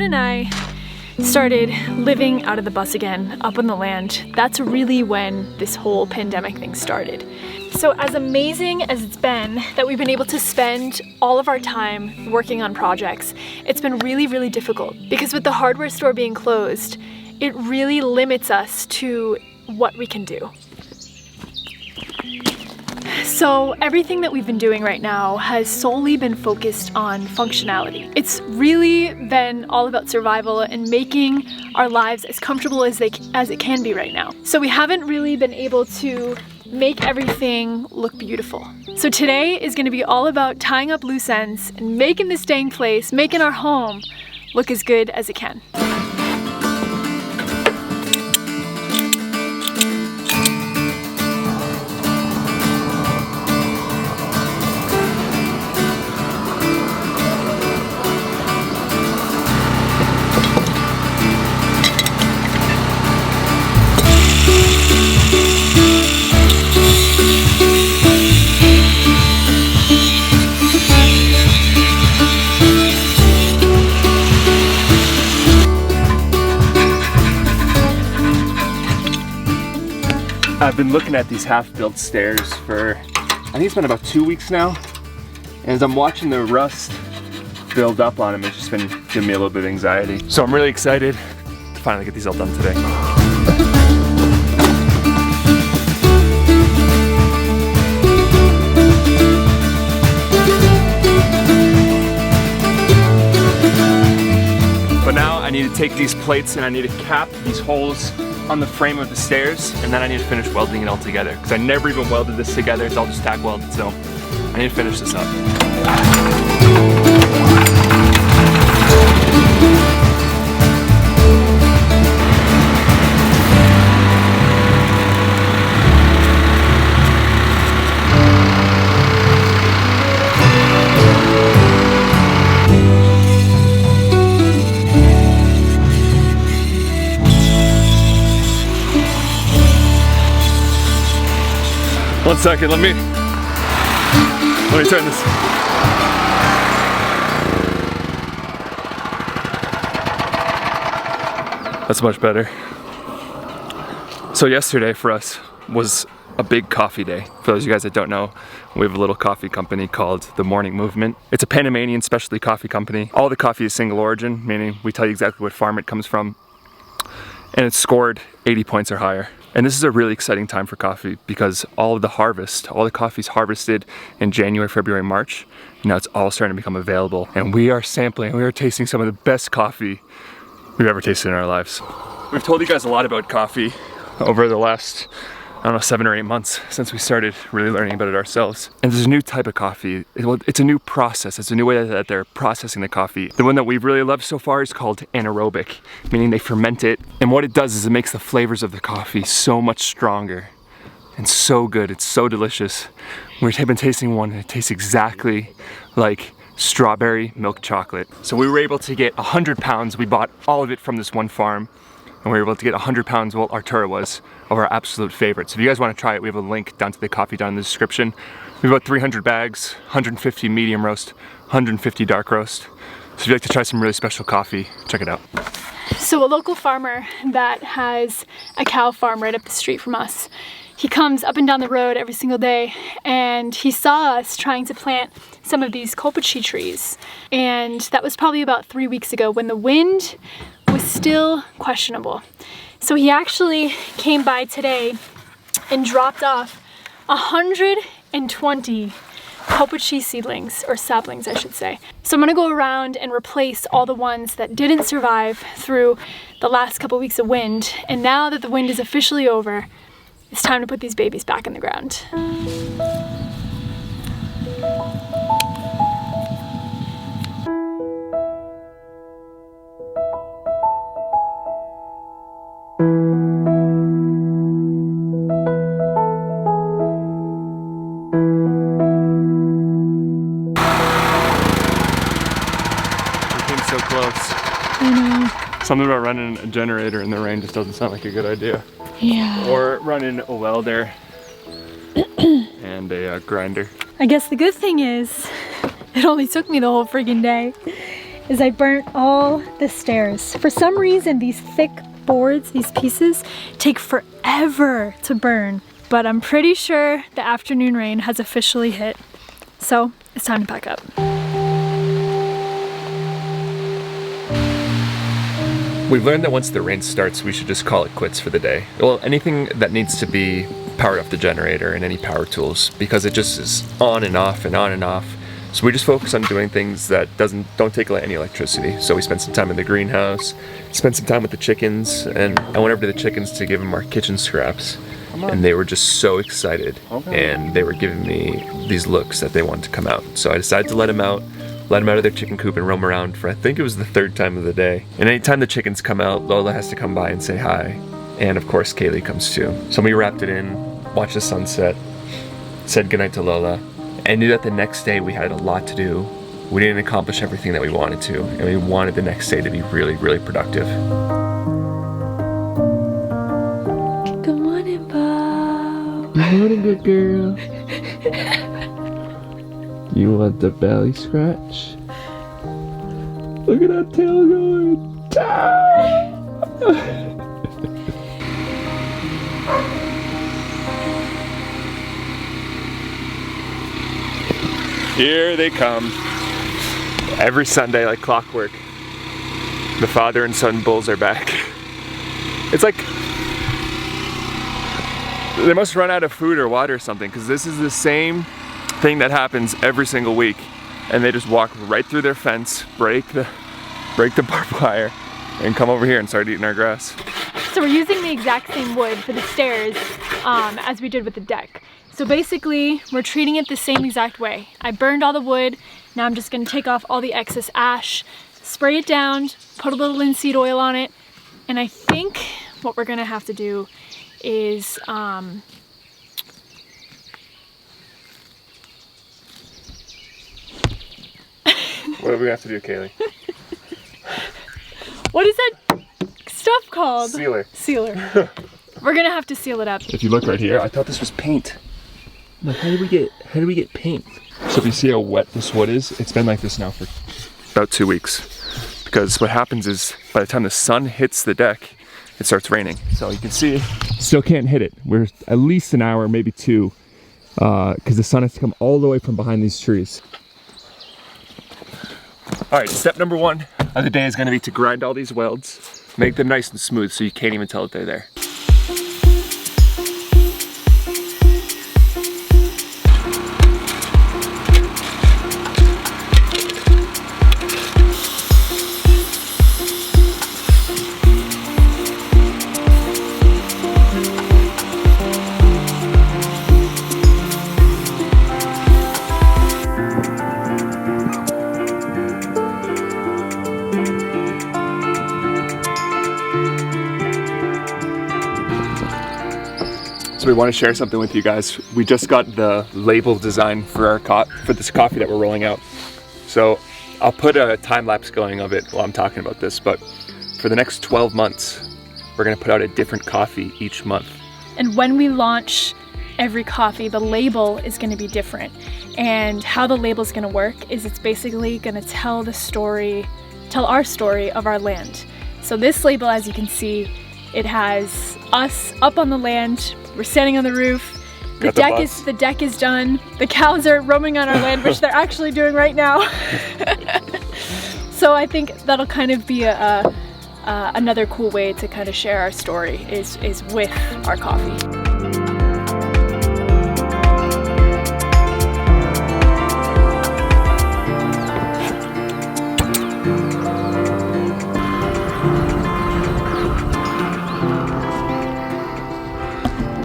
Jordan and I started living out of the bus again, up on the land, that's really when this whole pandemic thing started. So as amazing as it's been that we've been able to spend all of our time working on projects, it's been really, really difficult because with the hardware store being closed, it really limits us to what we can do. So everything that we've been doing right now has solely been focused on functionality. It's really been all about survival and making our lives as comfortable as it can be right now. So we haven't really been able to make everything look beautiful. So today is going to be all about tying up loose ends and making this dang place, making our home look as good as it can. I've been looking at these half-built stairs for, I think it's been about 2 weeks now. And as I'm watching the rust build up on them, it's just been giving me a little bit of anxiety. So I'm really excited to finally get these all done today. But now I need to take these plates and I need to cap these holes on the frame of the stairs, and then I need to finish welding it all together because I never even welded this together. It's all just tack welded, so I need to finish this up. One second, let me turn this. That's much better. So yesterday for us was a big coffee day. For those of you guys that don't know, we have a little coffee company called The Morning Movement. It's a Panamanian specialty coffee company. All the coffee is single origin, meaning we tell you exactly what farm it comes from. And it's scored 80 points or higher. And this is a really exciting time for coffee because all of the harvest, all the coffee's harvested in January, February, March. Now it's all starting to become available. And we are sampling, we are tasting some of the best coffee we've ever tasted in our lives. We've told you guys a lot about coffee over the last, I don't know, 7 or 8 months since we started really learning about it ourselves. And there's a new type of coffee. It's a new process. It's a new way that they're processing the coffee. The one that we've really loved so far is called anaerobic, meaning they ferment it. And what it does is it makes the flavors of the coffee so much stronger and so good. It's so delicious. We've been tasting one and it tastes exactly like strawberry milk chocolate. So we were able to get 100 pounds. We bought all of it from this one farm. And we were able to get 100 pounds, well, Artura was, of our absolute favorites. If you guys want to try it, we have a link down to the coffee down in the description. We have about 300 bags, 150 medium roast, 150 dark roast. So if you'd like to try some really special coffee, check it out. So a local farmer that has a cow farm right up the street from us, he comes up and down the road every single day and he saw us trying to plant some of these kopachi trees. And that was probably about 3 weeks ago when the wind was still questionable. So he actually came by today and dropped off 120 kopachi seedlings, or saplings I should say. So I'm gonna go around and replace all the ones that didn't survive through the last couple weeks of wind. And now that the wind is officially over, it's time to put these babies back in the ground. So close. I know. Something about running a generator in the rain just doesn't sound like a good idea. Yeah. Or running a welder and a grinder. I guess the good thing is, it only took me the whole friggin' day. is I burnt all the stairs. For some reason, these thick boards, these pieces, take forever to burn. But I'm pretty sure the afternoon rain has officially hit. So it's time to pack up. We've learned that once the rain starts, we should just call it quits for the day. Well, anything that needs to be powered off the generator and any power tools, because it just is on and off and on and off. So we just focus on doing things that don't take any electricity. So we spent some time in the greenhouse, spent some time with the chickens, and I went over to the chickens to give them our kitchen scraps. And they were just so excited, and they were giving me these looks that they wanted to come out. So I decided to let them out of their chicken coop and roam around for, I think it was the 3rd time of the day. And anytime the chickens come out, Lola has to come by and say hi. And of course, Kaylee comes too. So we wrapped it in, watched the sunset, said goodnight to Lola, and knew that the next day we had a lot to do. We didn't accomplish everything that we wanted to, and we wanted the next day to be really, really productive. Good morning, Bob. Good morning, good girl. You want the belly scratch? Look at that tail going. Here they come. Every Sunday, like clockwork, the father and son bulls are back. It's like they must run out of food or water or something, because this is the same thing that happens every single week, and they just walk right through their fence, break the barbed wire, and come over here and start eating our grass. So we're using the exact same wood for the stairs as we did with the deck. So basically, we're treating it the same exact way. I burned all the wood. Now I'm just gonna take off all the excess ash, spray it down, put a little linseed oil on it, and I think what we're gonna have to do is what do we have to do, Kaylee? What is that stuff called? Sealer. Sealer. We're gonna have to seal it up. If you look right here, I thought this was paint. Like, how do we get paint? So if you see how wet this wood is, it's been like this now for about 2 weeks. Because what happens is, by the time the sun hits the deck, it starts raining. So you can see, still can't hit it. We're at least an hour, maybe 2, because the sun has to come all the way from behind these trees. All right, step number 1 of the day is gonna be to grind all these welds, make them nice and smooth so you can't even tell that they're there. So we want to share something with you guys. We just got the label design for our for this coffee that we're rolling out. So I'll put a time lapse going of it while I'm talking about this, but for the next 12 months, we're gonna put out a different coffee each month. And when we launch every coffee, the label is gonna be different. And how the label is gonna work is it's basically gonna tell our story of our land. So this label, as you can see, it has us up on the land. We're standing on the roof. The deck is done. The cows are roaming on our land, which they're actually doing right now. So I think that'll kind of be another cool way to kind of share our story is with our coffee.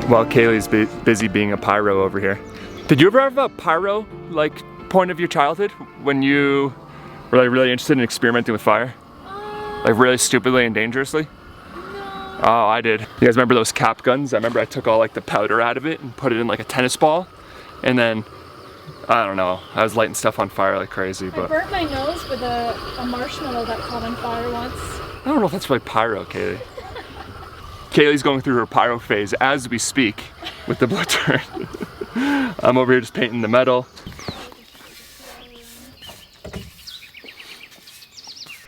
While Kaylee's busy being a pyro over here. Did you ever have a pyro point of your childhood when you were really interested in experimenting with fire? Like really stupidly and dangerously? No. Oh, I did. You guys remember those cap guns? I remember I took all the powder out of it and put it in like a tennis ball, and then I don't know, I was lighting stuff on fire like crazy. But I burnt my nose with a marshmallow that caught on fire once. I don't know if that's really pyro, Kaylee. Kaylee's going through her pyro phase as we speak with the blow turn. I'm over here just painting the metal.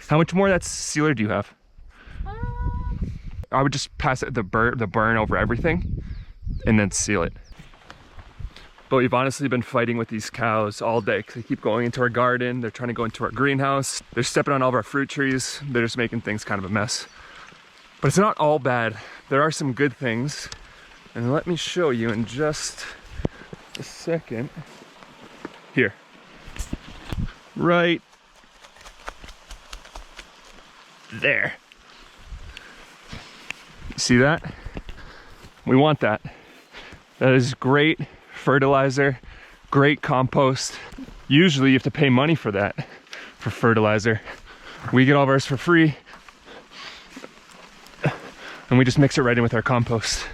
How much more of that sealer do you have? I would just pass it the burn over everything and then seal it. But we've honestly been fighting with these cows all day because they keep going into our garden. They're trying to go into our greenhouse. They're stepping on all of our fruit trees. They're just making things kind of a mess. But it's not all bad. There are some good things. And let me show you in just a second. Here. Right there. See that? We want that. That is great fertilizer, great compost. Usually you have to pay money for that, for fertilizer. We get all of ours for free and we just mix it right in with our compost.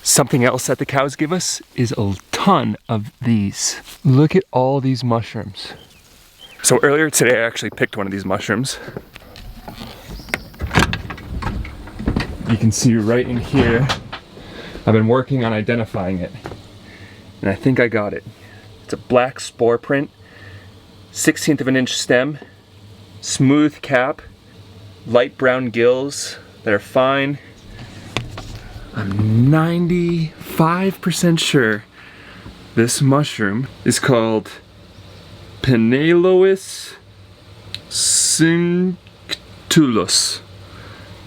Something else that the cows give us is a ton of these. Look at all these mushrooms. So earlier today I actually picked one of these mushrooms. You can see right in here, I've been working on identifying it. And I think I got it. It's a black spore print, 1/16 of an inch stem, smooth cap, light brown gills that are fine. I'm 95% sure this mushroom is called Penelois cinctulus,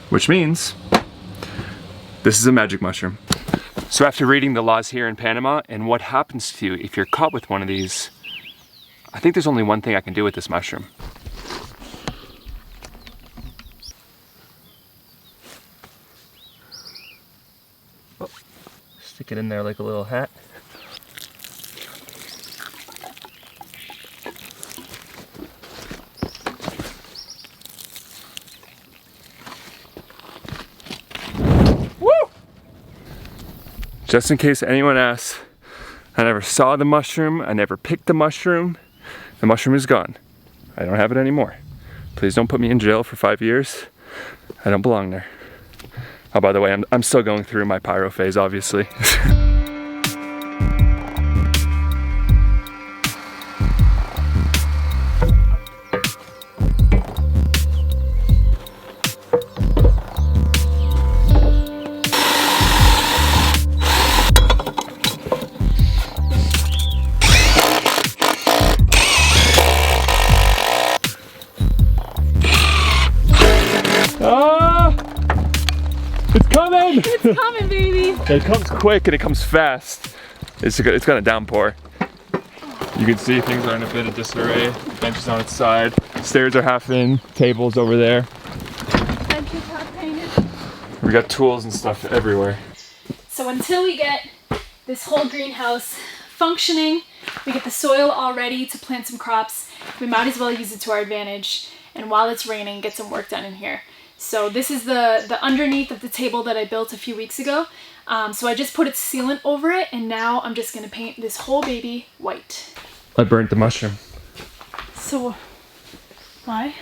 which means this is a magic mushroom. So after reading the laws here in Panama and what happens to you if you're caught with one of these, I think there's only one thing I can do with this mushroom. Oh, stick it in there like a little hat. Just in case anyone asks, I never saw the mushroom, I never picked the mushroom. The mushroom is gone. I don't have it anymore. Please don't put me in jail for 5 years. I don't belong there. Oh, by the way, I'm still going through my pyro phase, obviously. It's coming! It's coming, baby! It comes quick and it comes fast. It's gonna downpour. You can see things are in a bit of disarray. The bench is on its side. Stairs are half in. Tables over there. Bench is half painted. We got tools and stuff everywhere. So until we get this whole greenhouse functioning, we get the soil all ready to plant some crops, we might as well use it to our advantage. And while it's raining, get some work done in here. So this is the underneath of the table that I built a few weeks ago. So I just put its sealant over it, and now I'm just gonna paint this whole baby white. I burnt the mushroom. So, why?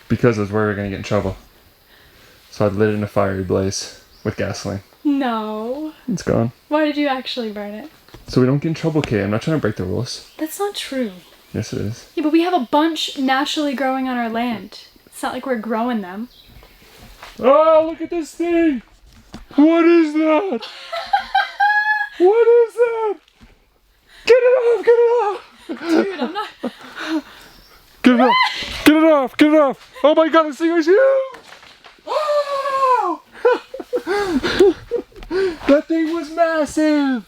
Because that's where we're gonna get in trouble. So I lit it in a fiery blaze with gasoline. No. It's gone. Why did you actually burn it? So we don't get in trouble, Kay. I'm not trying to break the rules. That's not true. Yes, it is. Yeah, but we have a bunch naturally growing on our land. It's not like we're growing them. Oh, look at this thing! What is that? What is that? Get it off! Get it off! Dude, I'm not... Get it off! Get it off! Get it off! Oh my god, this thing is huge! Oh! That thing was massive!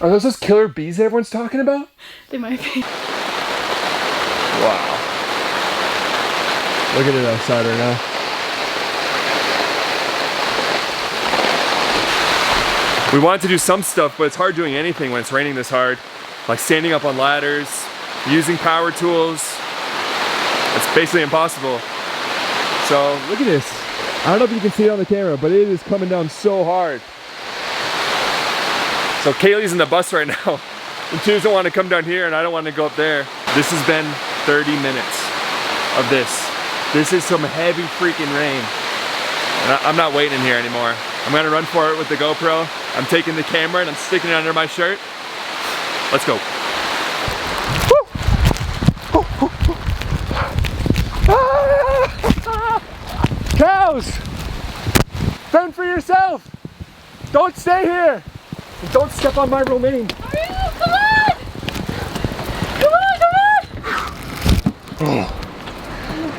Are those killer bees that everyone's talking about? They might be. Wow. Look at it outside right now. We wanted to do some stuff, but it's hard doing anything when it's raining this hard. Like standing up on ladders, using power tools. It's basically impossible. So look at this. I don't know if you can see it on the camera, but it is coming down so hard. So Kaylee's in the bus right now. And she doesn't want to come down here and I don't want to go up there. This has been 30 minutes of this. This is some heavy freaking rain. And I'm not waiting in here anymore. I'm gonna run for it with the GoPro. I'm taking the camera and I'm sticking it under my shirt. Let's go. Woo! yourself! Don't stay here! And don't step on my romaine. Come on! Come on, come on!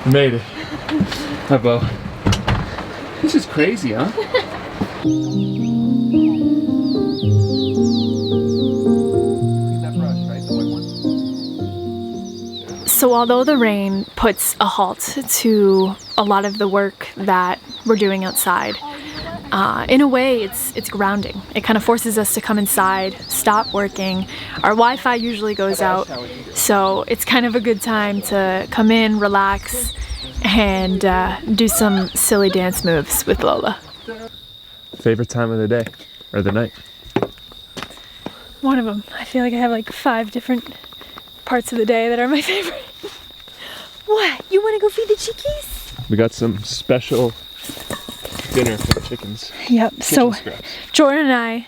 Oh, made it. Hi, Bo. This is crazy, huh? So although the rain puts a halt to a lot of the work that we're doing outside, in a way it's grounding. It kind of forces us to come inside, stop working. Our Wi-Fi usually goes out, so it's kind of a good time to come in, relax, and do some silly dance moves with Lola. Favorite time of the day, or the night? One of them. I feel like I have like 5 different parts of the day that are my favorite. What? You want to go feed the chickies? We got some special dinner for the chickens. Yep. So Scraps. Jordan and I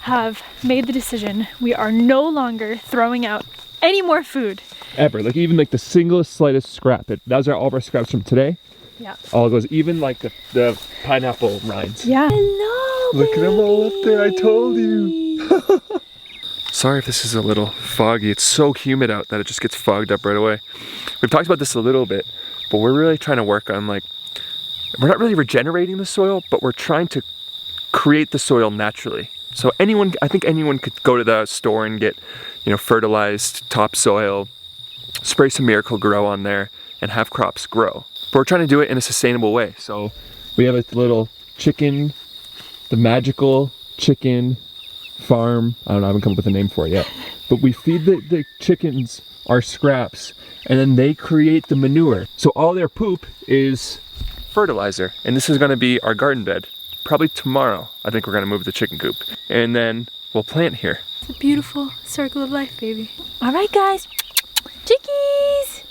have made the decision. We are no longer throwing out any more food. Ever. Like even like the singlest, slightest scrap. Those are all of our scraps from today. Yeah. All goes, even like the pineapple rinds. Yeah. Hello, Look at them all up there, I told you. Sorry if this is a little foggy. It's so humid out that it just gets fogged up right away. We've talked about this a little bit, but we're really trying to work on like, we're not really regenerating the soil, but we're trying to create the soil naturally. So I think anyone could go to the store and get, fertilized topsoil, spray some Miracle-Gro on there, and have crops grow. But we're trying to do it in a sustainable way. So we have a little chicken, the magical chicken farm. I don't know, I haven't come up with a name for it yet. But we feed the chickens our scraps, and then they create the manure. So all their poop is fertilizer. And this is gonna be our garden bed. Probably tomorrow, I think we're gonna move the chicken coop. And then we'll plant here. It's a beautiful circle of life, baby. All right, guys. Chickies!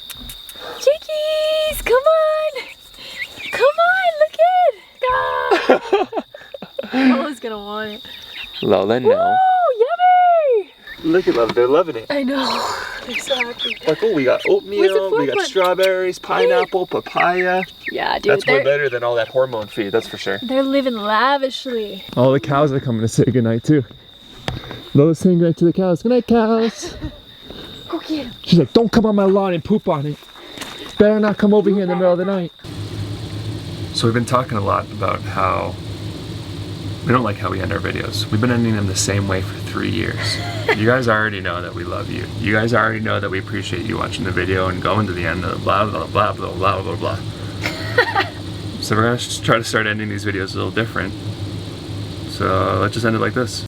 Chickies! Come on! Come on, look it! Ah! Lola's gonna want it. Lola, no. Woo! Yummy! Look at them, they're loving it. I know. They're so happy. Like, oh, we got Where's oatmeal, the we fourth got one? strawberries, pineapple, papaya. Yeah, dude. That's way better than all that hormone feed, that's for sure. They're living lavishly. All the cows are coming to say goodnight too. Lola's saying goodnight to the cows. Good night, cows. Go get 'em. She's like, don't come on my lawn and poop on it. Better not come over here in the middle of the night. So we've been talking a lot about how we don't like how we end our videos. We've been ending them the same way for 3 years. You guys already know that we love you. You guys already know that we appreciate you watching the video and going to the end of blah, blah, blah, blah, blah, blah, blah. So we're gonna try to start ending these videos a little different. So let's just end it like this.